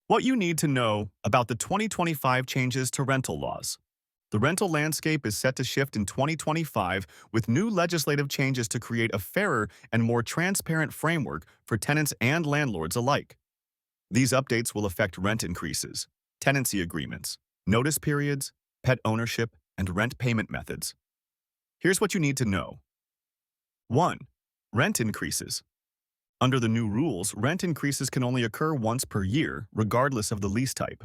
What you need to know about the 2025 changes to rental laws. The rental landscape is set to shift in 2025 with new legislative changes to create a fairer and more transparent framework for tenants and landlords alike. These updates will affect rent increases, tenancy agreements, notice periods, pet ownership, and rent payment methods. Here's what you need to know. 1. Rent increases. Under the new rules, rent increases can only occur once per year, regardless of the lease type.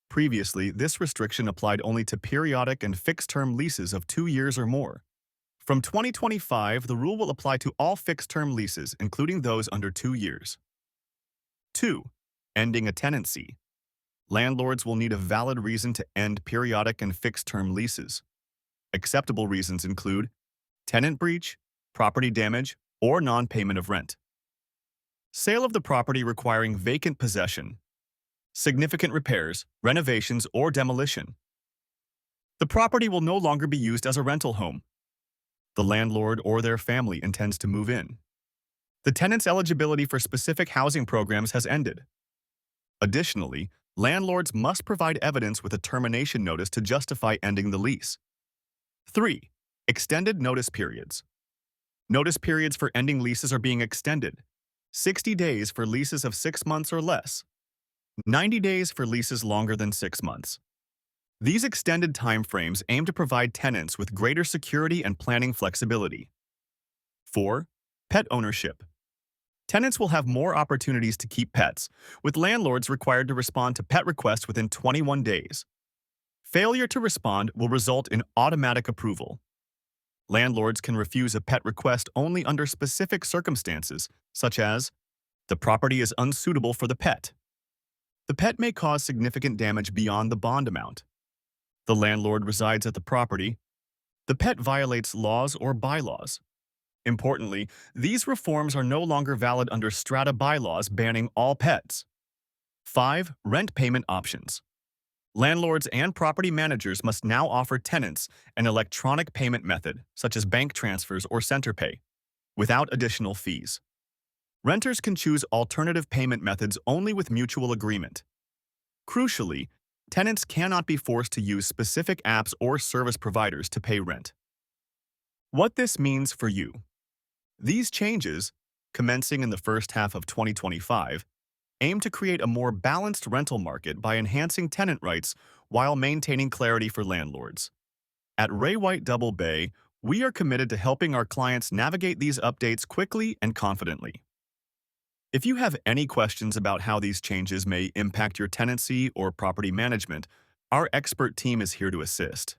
Previously, this restriction applied only to periodic and fixed-term leases of 2 years or more. From 2025, the rule will apply to all fixed-term leases, including those under 2 years. 2. Ending a tenancy. Landlords will need a valid reason to end periodic and fixed-term leases. Acceptable reasons include tenant breach, property damage, or non-payment of rent. Sale of the property requiring vacant possession, significant repairs, renovations, or demolition. The property will no longer be used as a rental home. The landlord or their family intends to move in. The tenant's eligibility for specific housing programs has ended. Additionally, landlords must provide evidence with a termination notice to justify ending the lease. 3. Extended notice periods. Notice periods for ending leases are being extended. 60 days for leases of 6 months or less. 90 days for leases longer than 6 months. These extended timeframes aim to provide tenants with greater security and planning flexibility. 4. Pet ownership. Tenants will have more opportunities to keep pets, with landlords required to respond to pet requests within 21 days. Failure to respond will result in automatic approval. Landlords can refuse a pet request only under specific circumstances, such as the property is unsuitable for the pet. The pet may cause significant damage beyond the bond amount. The landlord resides at the property. The pet violates laws or bylaws. Importantly, these reforms are no longer valid under strata bylaws banning all pets. 5. Rent payment options. Landlords and property managers must now offer tenants an electronic payment method, such as bank transfers or CenterPay, without additional fees. Renters can choose alternative payment methods only with mutual agreement. Crucially, tenants cannot be forced to use specific apps or service providers to pay rent. What this means for you. These changes, commencing in the first half of 2025, aim to create a more balanced rental market by enhancing tenant rights while maintaining clarity for landlords. At Ray White Double Bay, we are committed to helping our clients navigate these updates quickly and confidently. If you have any questions about how these changes may impact your tenancy or property management, our expert team is here to assist.